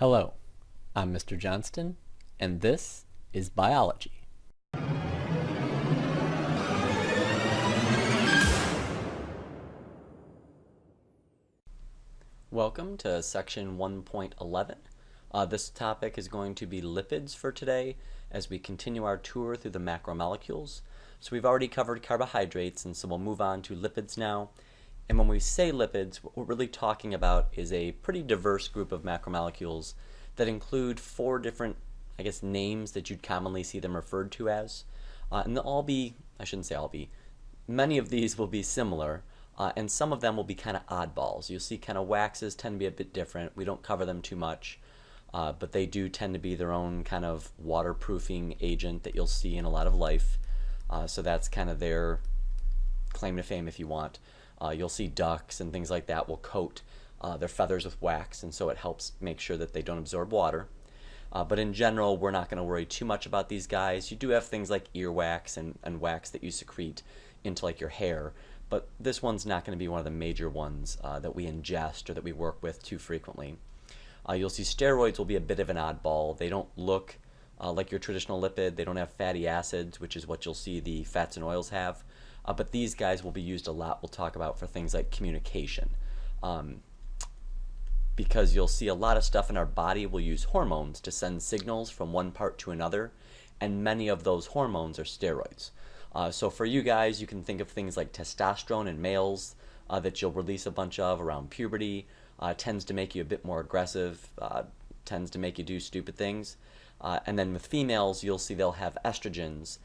Hello, I'm Mr. Johnston, and this is Biology. Welcome to section 1.11. This topic is going to be lipids for today as we continue our tour through the macromolecules. So we've already covered carbohydrates, and so we'll move on to lipids now. And when we say lipids, what we're really talking about is a pretty diverse group of macromolecules that include four different, names that you'd commonly see them referred to as. And they'll all be, I shouldn't say all be, many of these will be similar, and some of them will be kind of oddballs. You'll see kind of waxes tend to be a bit different. We don't cover them too much, but they do tend to be their own kind of waterproofing agent that you'll see in a lot of life. So that's kind of their claim to fame, if you want. You'll see ducks and things like that will coat their feathers with wax, and so it helps make sure that they don't absorb water. But in general, we're not going to worry too much about these guys. You do have things like earwax and wax that you secrete into like your hair, but this one's not going to be one of the major ones that we ingest or that we work with too frequently. You'll see steroids will be a bit of an oddball. They don't look like your traditional lipid. They don't have fatty acids, which is what you'll see the fats and oils have. But these guys will be used a lot. We'll talk about for things like communication. Because you'll see a lot of stuff in our body will use hormones to send signals from one part to another, and many of those hormones are steroids. So for you guys, you can think of things like testosterone in males that you'll release a bunch of around puberty. Tends to make you a bit more aggressive, tends to make you do stupid things. And then with females, you'll see they'll have estrogens,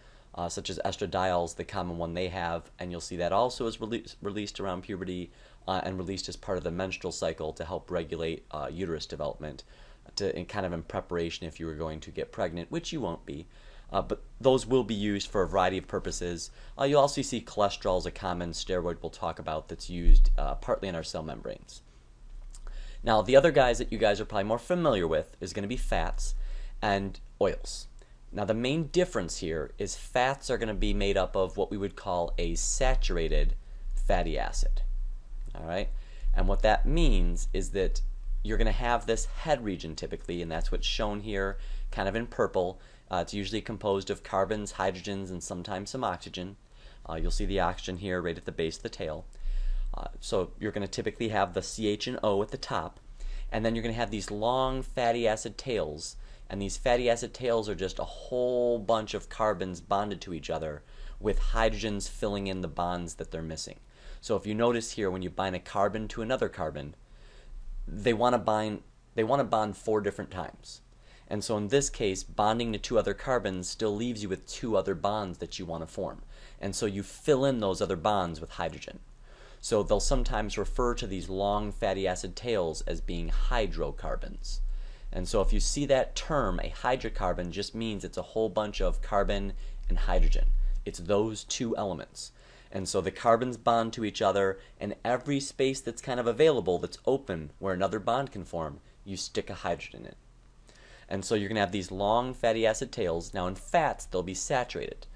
such as estradiols, the common one they have, and you'll see that also is released around puberty and released as part of the menstrual cycle to help regulate uterus development, in preparation if you were going to get pregnant, which you won't be. But those will be used for a variety of purposes. You'll also see cholesterol as a common steroid we'll talk about that's used partly in our cell membranes. Now, the other guys that you guys are probably more familiar with is going to be fats and oils. Now, the main difference here is fats are going to be made up of what we would call a saturated fatty acid. All right? And what that means is that you're going to have this head region typically, and that's what's shown here kind of in purple. It's usually composed of carbons, hydrogens, and sometimes some oxygen. You'll see the oxygen here right at the base of the tail. So you're going to typically have the CH and O at the top, and then you're going to have these long fatty acid tails, and these fatty acid tails are just a whole bunch of carbons bonded to each other with hydrogens filling in the bonds that they're missing. So if you notice here, when you bind a carbon to another carbon, they want to bond 4 different times. And so in this case, bonding to 2 other carbons still leaves you with 2 other bonds that you want to form. And so you fill in those other bonds with hydrogen. So they'll sometimes refer to these long fatty acid tails as being hydrocarbons. And so if you see that term, a hydrocarbon just means it's a whole bunch of carbon and hydrogen. It's those 2 elements. And so the carbons bond to each other, and every space that's kind of available that's open where another bond can form, you stick a hydrogen in. And so you're going to have these long fatty acid tails. Now in fats, they'll be saturated.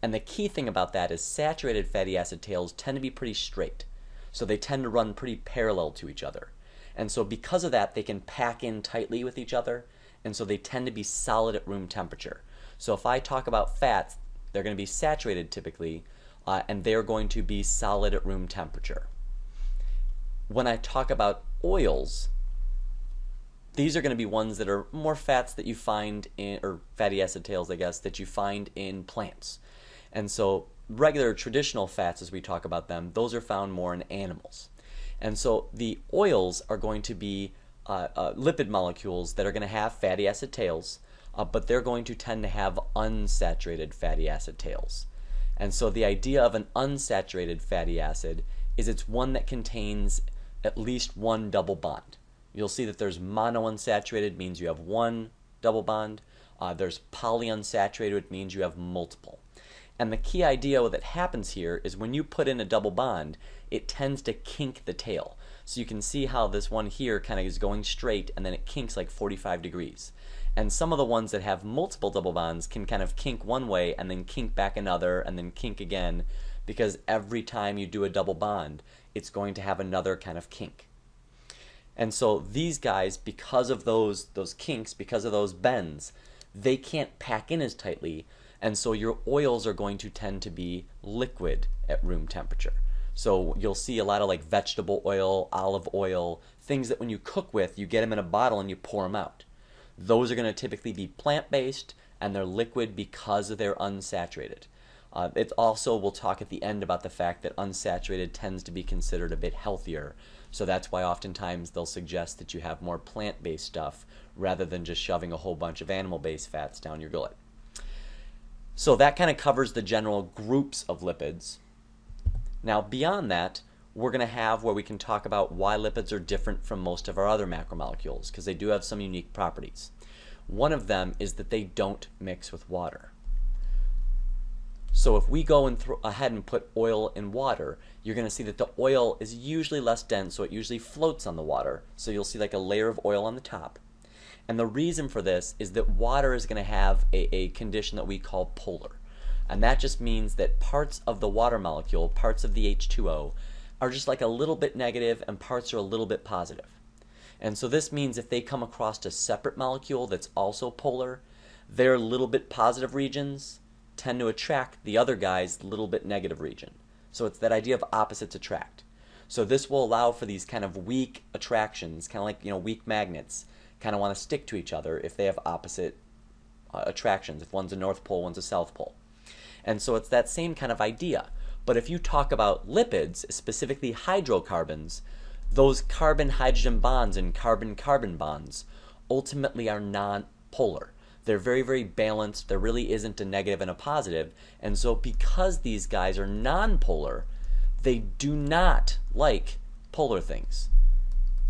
And the key thing about that is saturated fatty acid tails tend to be pretty straight. So they tend to run pretty parallel to each other. And so because of that, they can pack in tightly with each other, and so they tend to be solid at room temperature. So if I talk about fats, they're going to be saturated typically, and they're going to be solid at room temperature. When I talk about oils, these are going to be ones that are more fats that you find in, or fatty acid tails, I guess, that you find in plants. And so regular traditional fats, as we talk about them, those are found more in animals. And so the oils are going to be lipid molecules that are going to have fatty acid tails, but they're going to tend to have unsaturated fatty acid tails. And so the idea of an unsaturated fatty acid is it's one that contains at least 1 double bond. You'll see that there's monounsaturated, means you have 1 double bond. There's polyunsaturated, which means you have multiple. And the key idea that happens here is when you put in a double bond, it tends to kink the tail. So you can see how this one here kind of is going straight, and then it kinks like 45 degrees. And some of the ones that have multiple double bonds can kind of kink one way and then kink back another and then kink again, because every time you do a double bond, it's going to have another kind of kink. And so these guys, because of those kinks, because of those bends, they can't pack in as tightly, and so your oils are going to tend to be liquid at room temperature. So you'll see a lot of like vegetable oil, olive oil, things that when you cook with, you get them in a bottle and you pour them out. Those are going to typically be plant-based, and they're liquid because they're unsaturated. It also, we'll talk at the end about the fact that unsaturated tends to be considered a bit healthier. So that's why oftentimes they'll suggest that you have more plant-based stuff rather than just shoving a whole bunch of animal-based fats down your gullet. So that kind of covers the general groups of lipids. Now beyond that, we're going to have where we can talk about why lipids are different from most of our other macromolecules, because they do have some unique properties. One of them is that they don't mix with water. So if we go and ahead and put oil in water, you're going to see that the oil is usually less dense, so it usually floats on the water. So you'll see like a layer of oil on the top. And the reason for this is that water is going to have a condition that we call polar. And that just means that parts of the water molecule, parts of the H2O, are just like a little bit negative and parts are a little bit positive. And so this means if they come across a separate molecule that's also polar, their little bit positive regions tend to attract the other guy's little bit negative region. So it's that idea of opposites attract. So this will allow for these kind of weak attractions, kind of like, weak magnets, kind of want to stick to each other if they have opposite attractions. If one's a north pole, one's a south pole. And so it's that same kind of idea. But if you talk about lipids, specifically hydrocarbons, those carbon-hydrogen bonds and carbon-carbon bonds ultimately are non-polar. They're very, very balanced. There really isn't a negative and a positive. And so because these guys are non-polar, they do not like polar things.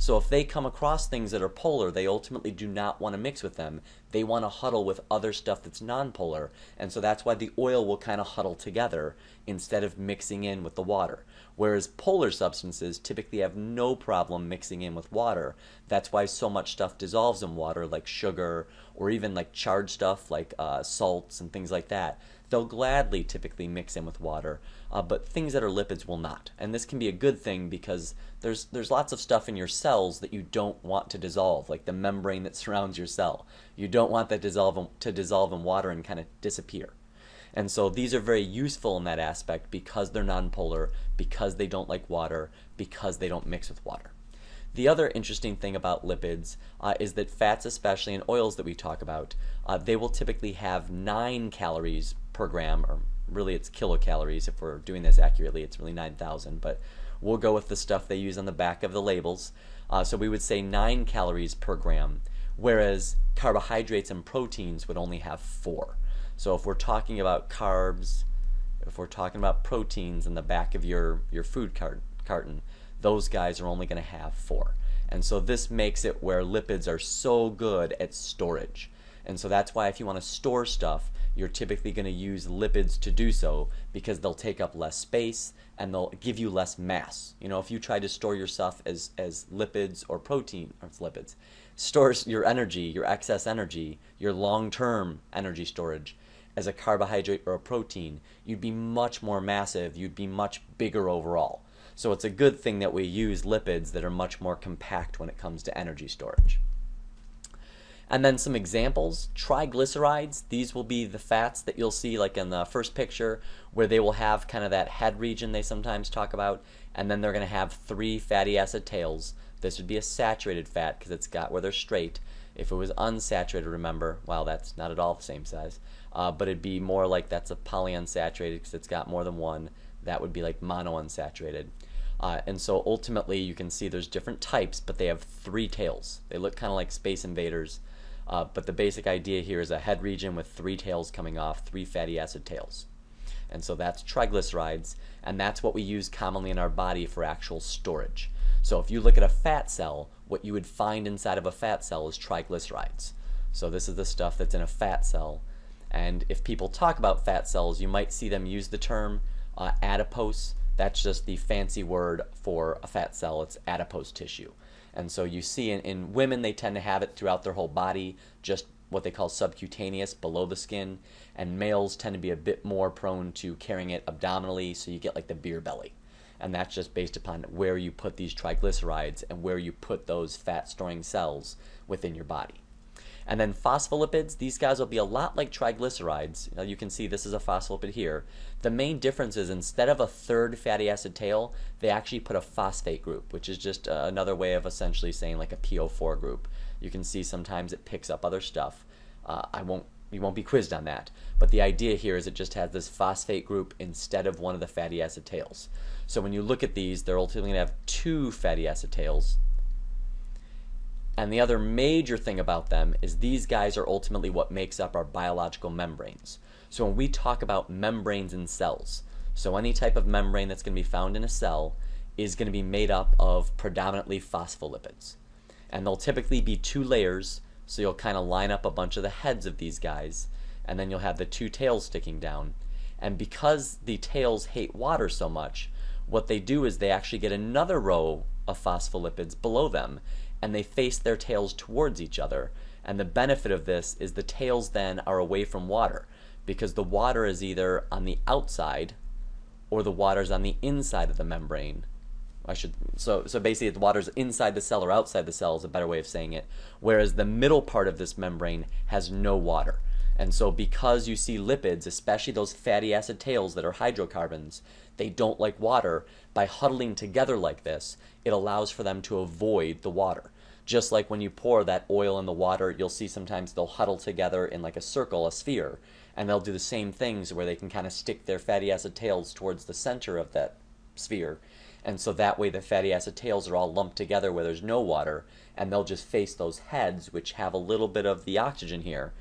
So if they come across things that are polar, they ultimately do not want to mix with them. They want to huddle with other stuff that's non-polar. And so that's why the oil will kind of huddle together instead of mixing in with the water. Whereas polar substances typically have no problem mixing in with water. That's why so much stuff dissolves in water, like sugar, or even like charged stuff like salts and things like that. They'll gladly typically mix in with water, but things that are lipids will not. And this can be a good thing because there's lots of stuff in your cells that you don't want to dissolve, like the membrane that surrounds your cell. You don't want that to dissolve in water and kind of disappear. And so these are very useful in that aspect because they're nonpolar, because they don't like water, because they don't mix with water. The other interesting thing about lipids is that fats, especially, and oils that we talk about, they will typically have 9 calories per gram, or really it's kilocalories. If we're doing this accurately, it's really 9,000, but we'll go with the stuff they use on the back of the labels. So we would say 9 calories per gram, whereas carbohydrates and proteins would only have 4. So if we're talking about carbs, if we're talking about proteins in the back of your food carton, those guys are only going to have 4. And so this makes it where lipids are so good at storage. And so that's why if you want to store stuff, you're typically going to use lipids to do so because they'll take up less space and they'll give you less mass. If you try to store your stuff as lipids or protein, or it's lipids, stores your energy, your excess energy, your long-term energy storage as a carbohydrate or a protein, you'd be much more massive, you'd be much bigger overall. So it's a good thing that we use lipids that are much more compact when it comes to energy storage. And then some examples, triglycerides, these will be the fats that you'll see like in the first picture where they will have kind of that head region they sometimes talk about, and then they're going to have 3 fatty acid tails. This would be a saturated fat because it's got where they're straight. If it was unsaturated, remember, well, that's not at all the same size, but it'd be more like that's a polyunsaturated because it's got more than one. That would be like monounsaturated. And so ultimately you can see there's different types, but they have 3 tails. They look kind of like Space Invaders, but the basic idea here is a head region with 3 tails coming off, 3 fatty acid tails. And so that's triglycerides, and that's what we use commonly in our body for actual storage. So if you look at a fat cell, what you would find inside of a fat cell is triglycerides. So this is the stuff that's in a fat cell. And if people talk about fat cells, you might see them use the term adipose. That's just the fancy word for a fat cell. It's adipose tissue. And so you see in women, they tend to have it throughout their whole body, just what they call subcutaneous, below the skin. And males tend to be a bit more prone to carrying it abdominally, so you get like the beer belly. and that's just based upon where you put these triglycerides and where you put those fat-storing cells within your body. And then phospholipids, these guys will be a lot like triglycerides. You can see this is a phospholipid here. The main difference is instead of a third fatty acid tail, they actually put a phosphate group, which is just another way of essentially saying like a PO4 group. You can see sometimes it picks up other stuff. You won't be quizzed on that. But the idea here is it just has this phosphate group instead of one of the fatty acid tails. So when you look at these, they're ultimately going to have two fatty acid tails. And the other major thing about them is these guys are ultimately what makes up our biological membranes. So when we talk about membranes in cells, so any type of membrane that's going to be found in a cell is going to be made up of predominantly phospholipids. And they'll typically be two layers, so you'll kind of line up a bunch of the heads of these guys, and then you'll have the two tails sticking down. And because the tails hate water so much, what they do is they actually get another row of phospholipids below them, and they face their tails towards each other. And the benefit of this is the tails then are away from water, because the water is either on the outside or the water's on the inside of the membrane. So basically the water's inside the cell or outside the cell is a better way of saying it, whereas the middle part of this membrane has no water. And so because you see lipids, especially those fatty acid tails that are hydrocarbons, they don't like water. By huddling together like this, it allows for them to avoid the water. Just like when you pour that oil in the water, you'll see sometimes they'll huddle together in like a circle, a sphere, and they'll do the same things where they can kind of stick their fatty acid tails towards the center of that sphere. And so that way the fatty acid tails are all lumped together where there's no water, and they'll just face those heads which have a little bit of the oxygen here.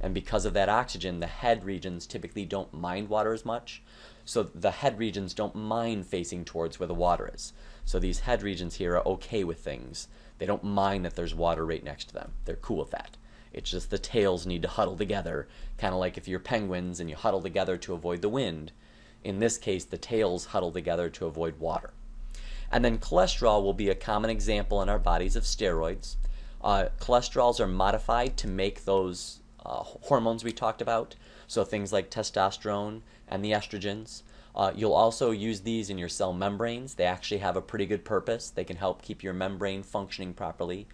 And because of that oxygen, the head regions typically don't mind water as much. So the head regions don't mind facing towards where the water is. So these head regions here are okay with things. They don't mind that there's water right next to them. They're cool with that. It's just the tails need to huddle together, kind of like if you're penguins and you huddle together to avoid the wind. In this case, the tails huddle together to avoid water. And then cholesterol will be a common example in our bodies of steroids. Cholesterols are modified to make those hormones we talked about, so things like testosterone and the estrogens. You'll also use these in your cell membranes. They actually have a pretty good purpose. They can help keep your membrane functioning properly.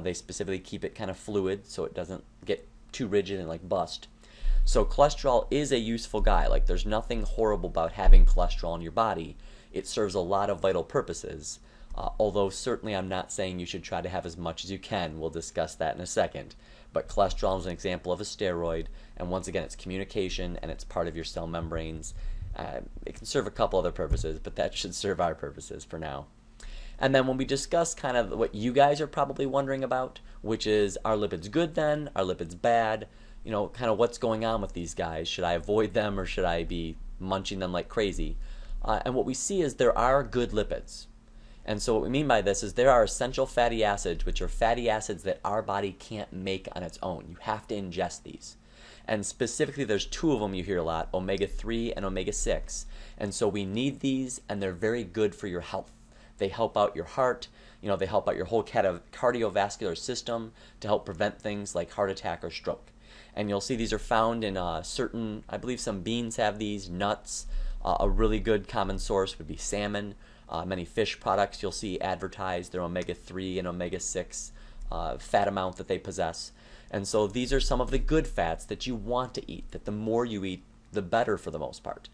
They specifically keep it kind of fluid so it doesn't get too rigid and like bust. So cholesterol is a useful guy. Like there's nothing horrible about having cholesterol in your body. It serves a lot of vital purposes. Although certainly I'm not saying you should try to have as much as you can. We'll discuss that in a second. But cholesterol is an example of a steroid, and once again, it's communication and it's part of your cell membranes. It can serve a couple other purposes, but that should serve our purposes for now. And then when we discuss kind of what you guys are probably wondering about, which is, are lipids good then? Are lipids bad? You know, kind of what's going on with these guys? Should I avoid them or should I be munching them like crazy? And what we see is there are good lipids. And so what we mean by this is there are essential fatty acids, which are fatty acids that our body can't make on its own. You have to ingest these. And specifically, there's two of them you hear a lot, omega-3 and omega-6. And so we need these, and they're very good for your health. They help out your heart. You know, they help out your whole cardiovascular system to help prevent things like heart attack or stroke. And you'll see these are found in certain, I believe some beans have these, nuts. A really good common source would be salmon. Many fish products you'll see advertised their omega-3 and omega-6 fat amount that they possess. And so these are some of the good fats that you want to eat, that the more you eat, the better for the most part.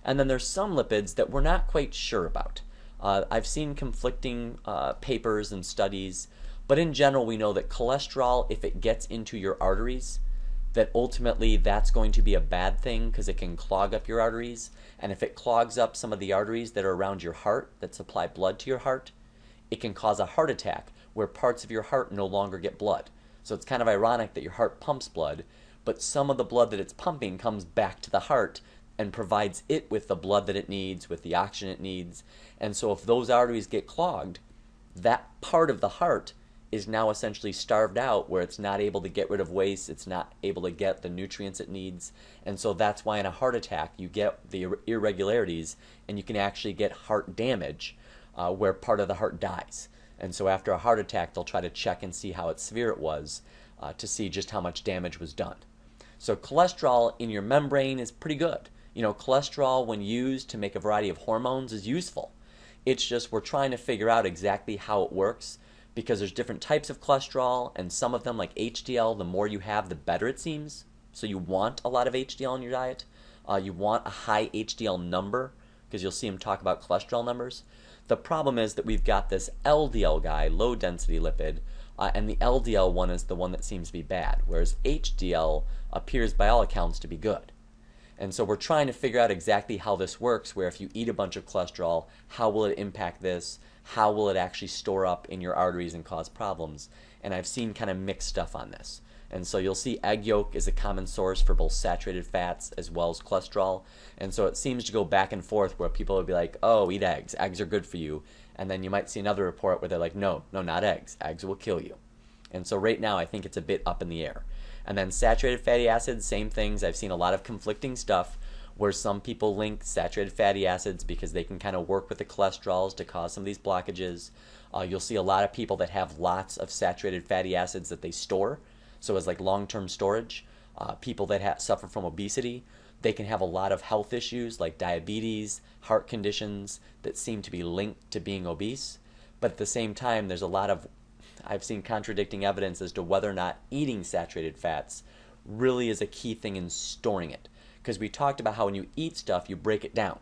And then there's some lipids that we're not quite sure about. I've seen conflicting papers and studies, but in general we know that cholesterol, if it gets into your arteries, that ultimately that's going to be a bad thing because it can clog up your arteries. And if it clogs up some of the arteries that are around your heart that supply blood to your heart, it can cause a heart attack where parts of your heart no longer get blood. So it's kind of ironic that your heart pumps blood, but some of the blood that it's pumping comes back to the heart and provides it with the blood that it needs, with the oxygen it needs. And so if those arteries get clogged, that part of the heart is now essentially starved out where it's not able to get rid of waste, it's not able to get the nutrients it needs. And so that's why in a heart attack you get the irregularities and you can actually get heart damage where part of the heart dies. And so after a heart attack they'll try to check and see how severe it was to see just how much damage was done. So cholesterol in your membrane is pretty good. You know, cholesterol when used to make a variety of hormones is useful. It's just we're trying to figure out exactly how it works because there's different types of cholesterol, and some of them, like HDL, the more you have, the better it seems. So you want a lot of HDL in your diet. You want a high HDL number because you'll see him talk about cholesterol numbers. The problem is that we've got this LDL guy, low density lipid, and the LDL one is the one that seems to be bad, whereas HDL appears by all accounts to be good. And so we're trying to figure out exactly how this works, where if you eat a bunch of cholesterol, how will it impact this? How will it actually store up in your arteries and cause problems? And I've seen kind of mixed stuff on this. And so you'll see egg yolk is a common source for both saturated fats as well as cholesterol. And so it seems to go back and forth where people will be like, oh, eat eggs. Eggs are good for you. And then you might see another report where they're like, no, not eggs. Eggs will kill you. And so right now I think it's a bit up in the air. And then saturated fatty acids, same things. I've seen a lot of conflicting stuff where some people link saturated fatty acids because they can kind of work with the cholesterols to cause some of these blockages. You'll see a lot of people that have lots of saturated fatty acids that they store. So as like long-term storage, people that suffer from obesity, they can have a lot of health issues like diabetes, heart conditions that seem to be linked to being obese. But at the same time, there's a lot of, I've seen contradicting evidence as to whether or not eating saturated fats really is a key thing in storing it. Because we talked about how when you eat stuff, you break it down.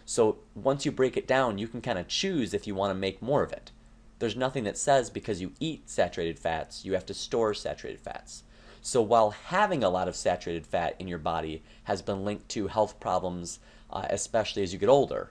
So once you break it down, you can kind of choose if you want to make more of it. There's nothing that says because you eat saturated fats, you have to store saturated fats. So while having a lot of saturated fat in your body has been linked to health problems, especially as you get older,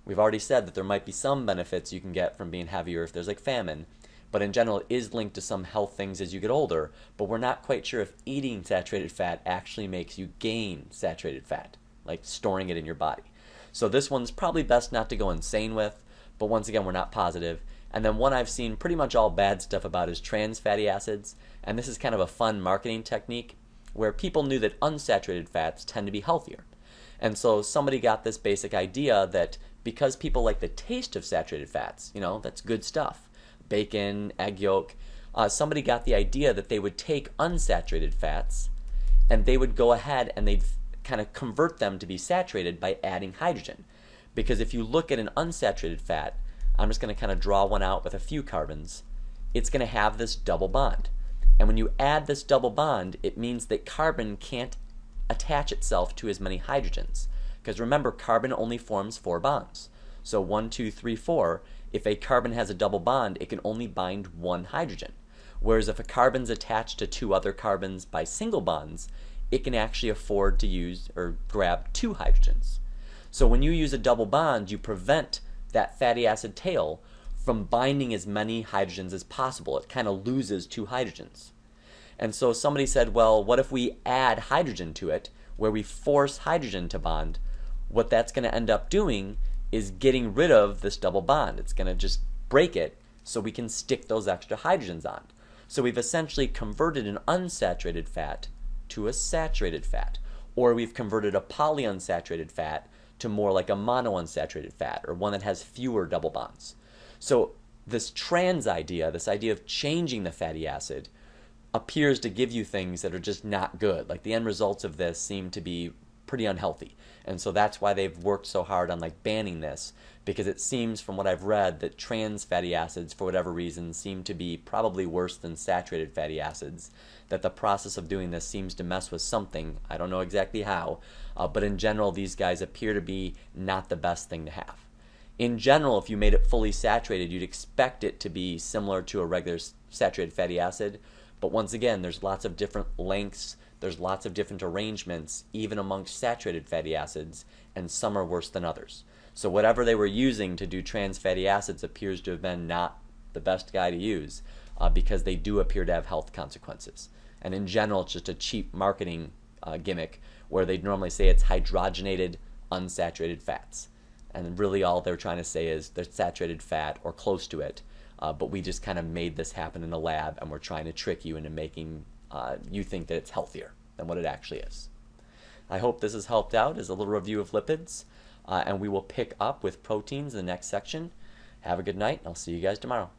we've already said that there might be some benefits you can get from being heavier if there's like famine, but in general it is linked to some health things as you get older, but we're not quite sure if eating saturated fat actually makes you gain saturated fat, like storing it in your body. So this one's probably best not to go insane with, but once again we're not positive. And then one I've seen pretty much all bad stuff about is trans fatty acids, and this is kind of a fun marketing technique where people knew that unsaturated fats tend to be healthier. And so somebody got this basic idea that because people like the taste of saturated fats, that's good stuff, bacon, egg yolk, somebody got the idea that they would take unsaturated fats and they would go ahead and they'd kind of convert them to be saturated by adding hydrogen. Because if you look at an unsaturated fat, I'm just going to kind of draw one out with a few carbons, it's going to have this double bond. And when you add this double bond, it means that carbon can't attach itself to as many hydrogens. Because remember, carbon only forms 4 bonds. So 1, 2, 3, 4, if a carbon has a double bond, it can only bind 1 hydrogen. Whereas if a carbon's attached to 2 other carbons by single bonds, it can actually afford to use or grab 2 hydrogens. So when you use a double bond, you prevent that fatty acid tail from binding as many hydrogens as possible. It kind of loses 2 hydrogens. And so somebody said, well, what if we add hydrogen to it, where we force hydrogen to bond? What that's going to end up doing is getting rid of this double bond. It's going to just break it so we can stick those extra hydrogens on. So we've essentially converted an unsaturated fat to a saturated fat, or we've converted a polyunsaturated fat to more like a monounsaturated fat, or one that has fewer double bonds. So this trans idea, this idea of changing the fatty acid, appears to give you things that are just not good. Like the end results of this seem to be pretty unhealthy. And so that's why they've worked so hard on like banning this, because it seems from what I've read that trans fatty acids, for whatever reason, seem to be probably worse than saturated fatty acids, that the process of doing this seems to mess with something. I don't know exactly how, but in general these guys appear to be not the best thing to have. In general, if you made it fully saturated, you'd expect it to be similar to a regular saturated fatty acid, but once again, there's lots of different lengths, there's lots of different arrangements, even amongst saturated fatty acids, and some are worse than others. So whatever they were using to do trans fatty acids appears to have been not the best guy to use, because they do appear to have health consequences. And in general, it's just a cheap marketing gimmick where they'd normally say it's hydrogenated unsaturated fats. And really all they're trying to say is they're saturated fat or close to it, but we just kind of made this happen in the lab and we're trying to trick you into making you think that it's healthier than what it actually is. I hope this has helped out as a little review of lipids, and we will pick up with proteins in the next section. Have a good night, and I'll see you guys tomorrow.